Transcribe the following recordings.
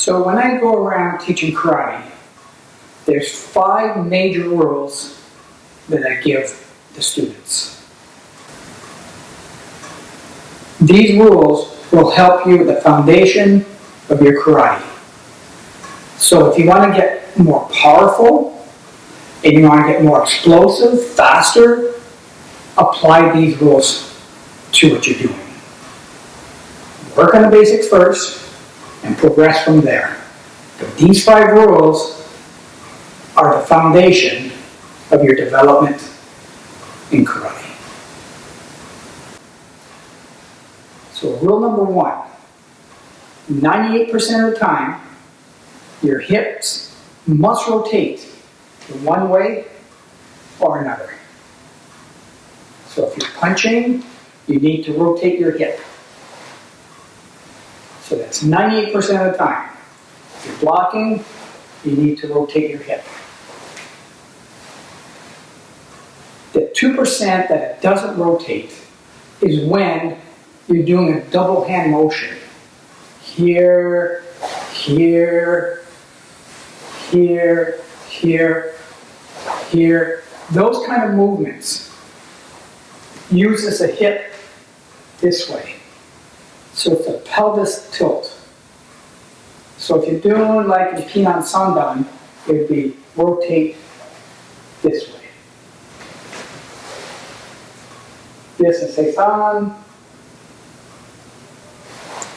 So when I go around teaching karate, there's 5 major rules that I give the students. These rules will help you with the foundation of your karate. So if you want to get more powerful, and you want to get more explosive, faster, apply these rules to what you're doing. Work on the basics first, and progress from there. But these 5 rules are the foundation of your development in karate. So rule number 1, 98% of the time, your hips must rotate in one way or another. So if you're punching, you need to rotate your hip. So that's 98% of the time. If you're blocking, you need to rotate your hip. The 2% that it doesn't rotate is when you're doing a double hand motion. Here, here, here, here, here. Those kind of movements uses the hip this way. So it's a pelvis tilt. So if you're doing like a Pinan Sandan, it would be rotate this way. This is Seisan.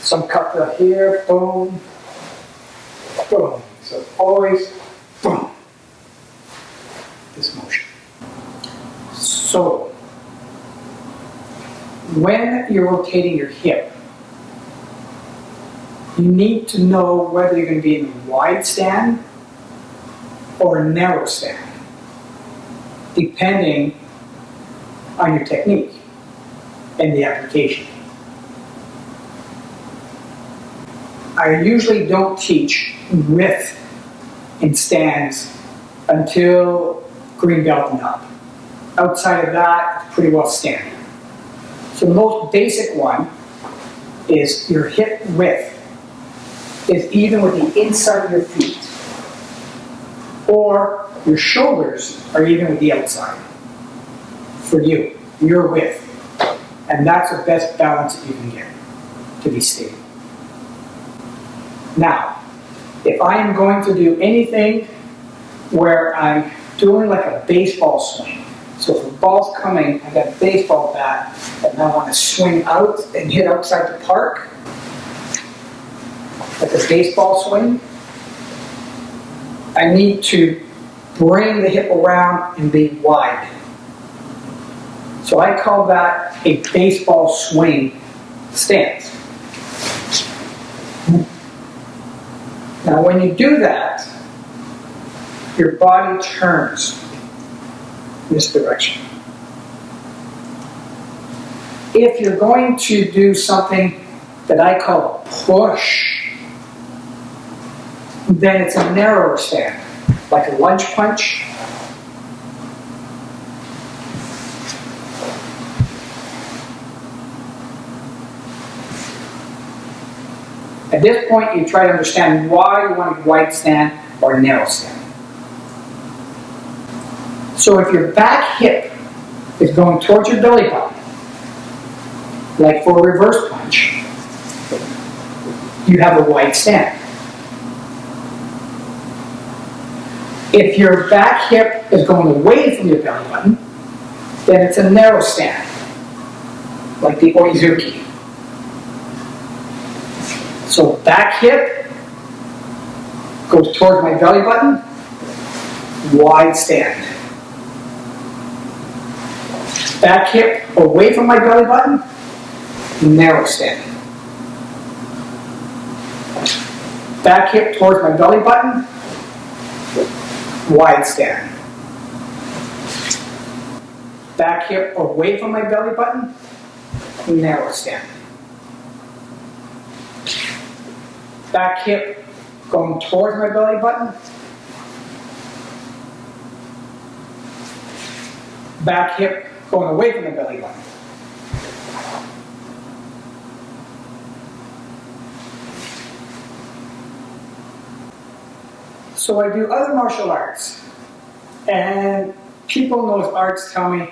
Some kata here, boom, boom. So always boom. This motion. So when you're rotating your hip, you need to know whether you're going to be in a wide stand or a narrow stand, depending on your technique and the application. I usually don't teach width in stands until green belt and up. Outside of that, it's pretty well standard. So the most basic one is your hip width is even with the inside of your feet, or your shoulders are even with the outside. For you, your width. And that's the best balance that you can get to be stable. Now, if I am going to do anything where I'm doing like a baseball swing, so if the ball's coming, I've got a baseball bat, and I want to swing out and hit outside the park, like a baseball swing, I need to bring the hip around and be wide. So I call that a baseball swing stance. Now when you do that, your body turns this direction. If you're going to do something that I call a push, then it's a narrower stand, like a lunge punch. At this point, you try to understand why you want a wide stand or a narrow stand. So if your back hip is going towards your belly button, like for a reverse punch, you have a wide stand. If your back hip is going away from your belly button, then it's a narrow stand, like the Oizuki. So back hip goes towards my belly button, wide stand. Back hip away from my belly button, narrow stand. Back hip towards my belly button, wide stand. Back hip away from my belly button, narrow stand. Back hip going towards my belly button. Back hip going away from the belly button. So I do other martial arts, and people in those arts tell me,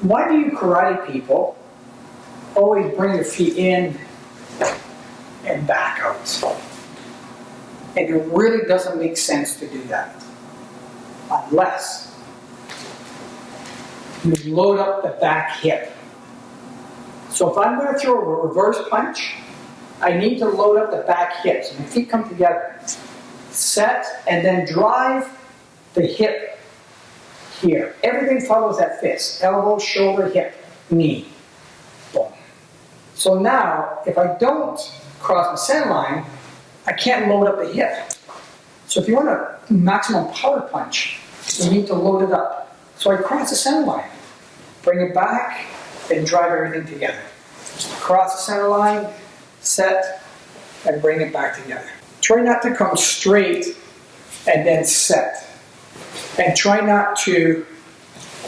why do you karate people always bring your feet in and back out? And it really doesn't make sense to do that unless you load up the back hip. So if I'm going to throw a reverse punch, I need to load up the back hip. So my feet come together, set, and then drive the hip here. Everything follows that fist. Elbow, shoulder, hip, knee. Boom. So now, if I don't cross the center line, I can't load up the hip. So if you want a maximum power punch, you need to load it up. So I cross the center line, bring it back, and drive everything together. Cross the center line, set, and bring it back together. Try not to come straight and then set. And try not to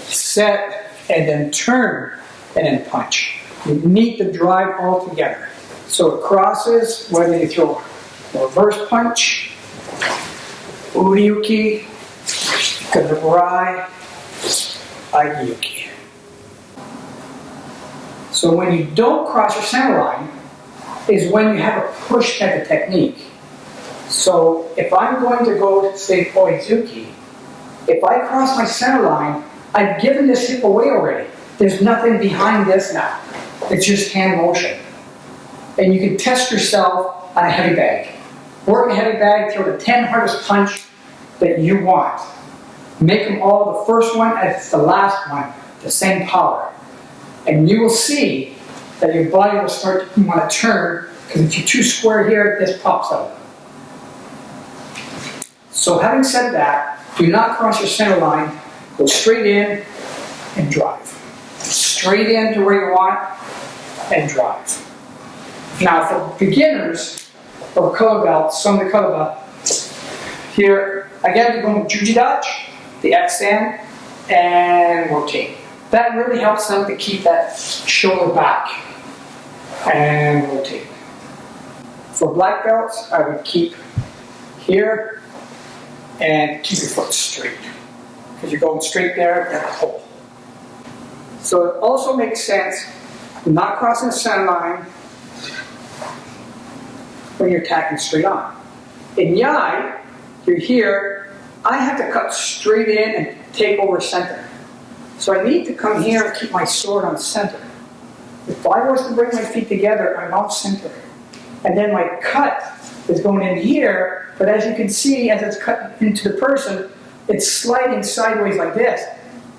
set and then turn and then punch. You need to drive all together. So it crosses, whether you throw a reverse punch, Uryuki, Kadaburai, Agiyuki. So when you don't cross your center line is when you have a push type of technique. So if I'm going to go to, say, Oizuki, if I cross my center line, I've given this hip away already. There's nothing behind this now. It's just hand motion. And you can test yourself on a heavy bag. Work a heavy bag, throw the 10 hardest punch that you want. Make them all the first one as the last one, the same power. And you will see that your body will start to want to turn, because if you're too square here, this pops out. So having said that, do not cross your center line, go straight in and drive. Straight in to where you want and drive. Now for beginners or color belts, some of the color belts, here, again, you're going with Juji Dodge, the X stand, and rotate. That really helps them to keep that shoulder back and rotate. For black belts, I would keep here and keep your foot straight. Because you're going straight there at the hole. So it also makes sense not crossing the center line when you're attacking straight on. In Yai, you're here, I have to cut straight in and take over center. So I need to come here and keep my sword on center. If I was to bring my feet together, I'm off center. And then my cut is going in here, but as you can see, as it's cut into the person, it's sliding sideways like this.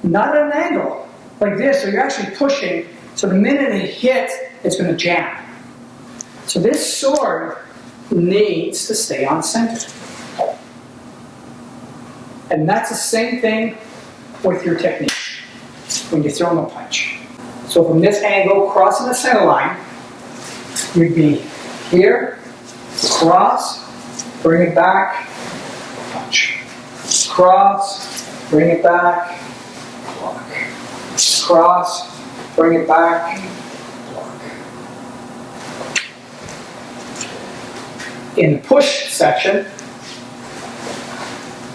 Not at an angle, like this, so you're actually pushing, so the minute it hits, it's going to jam. So this sword needs to stay on center. And that's the same thing with your technique when you're throwing a punch. So from this angle, crossing the center line, you'd be here, cross, bring it back, punch. Cross, bring it back, block. Cross, bring it back, block. In the push section,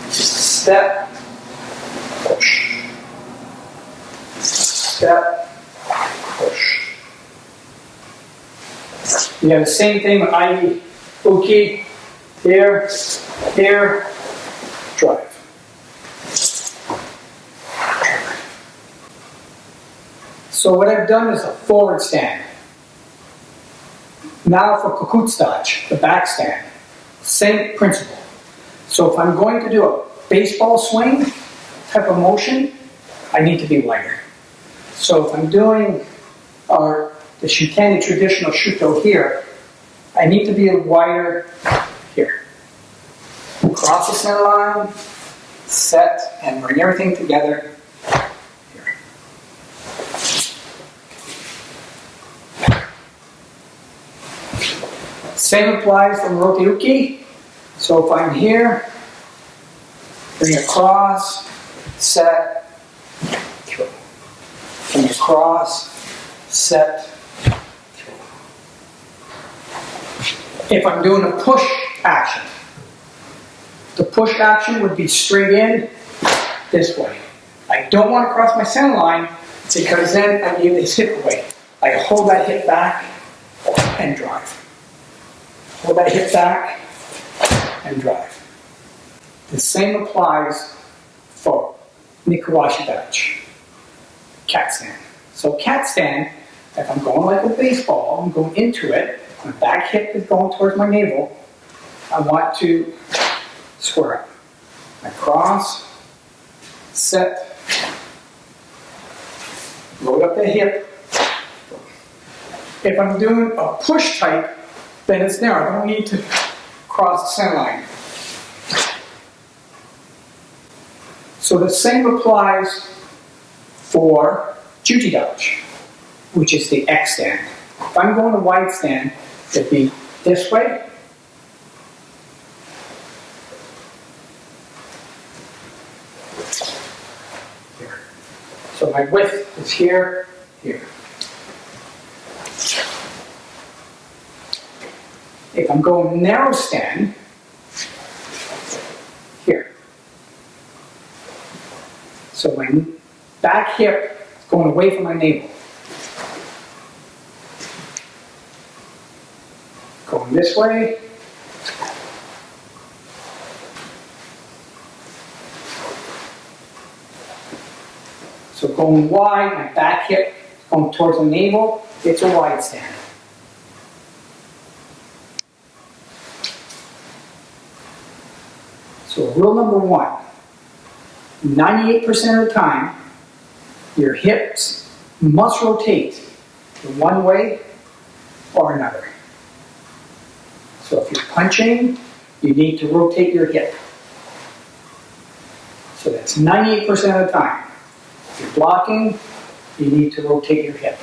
step, push. Step, push. You have the same thing with Ivy, Uki, here, here, drive. So what I've done is a forward stand. Now for Kukutsudachi, the back stand, same principle. So if I'm going to do a baseball swing type of motion, I need to be lighter. So if I'm doing the Shutani traditional Shuto here, I need to be wider here. Cross the center line, set, and bring everything together here. Same applies for Rote-uki. So if I'm here, bring across, set, through. Bring across, set, through. If I'm doing a push action, The push action would be straight in this way. I don't want to cross my center line because then I give this hip away. I hold that hip back and drive. Hold that hip back and drive. The same applies for Nikawashi Dachi, cat stand. So cat stand, if I'm going like a baseball, I'm going into it, my back hip is going towards my navel, I want to square up. I cross, set, load up the hip. If I'm doing a push type, then it's there. I don't need to cross the center line. So the same applies for Juji Dachi, which is the X stand. If I'm going to wide stand, it'd be this way. Here. So my width is here, here. If I'm going narrow stand, here. So my back hip is going away from my navel. Going this way. So going wide, my back hip going towards the navel, it's a wide stand. So rule number one, 98% of the time, your hips must rotate in one way or another. So if you're punching, you need to rotate your hip. So that's 98% of the time. If you're blocking, you need to rotate your hip.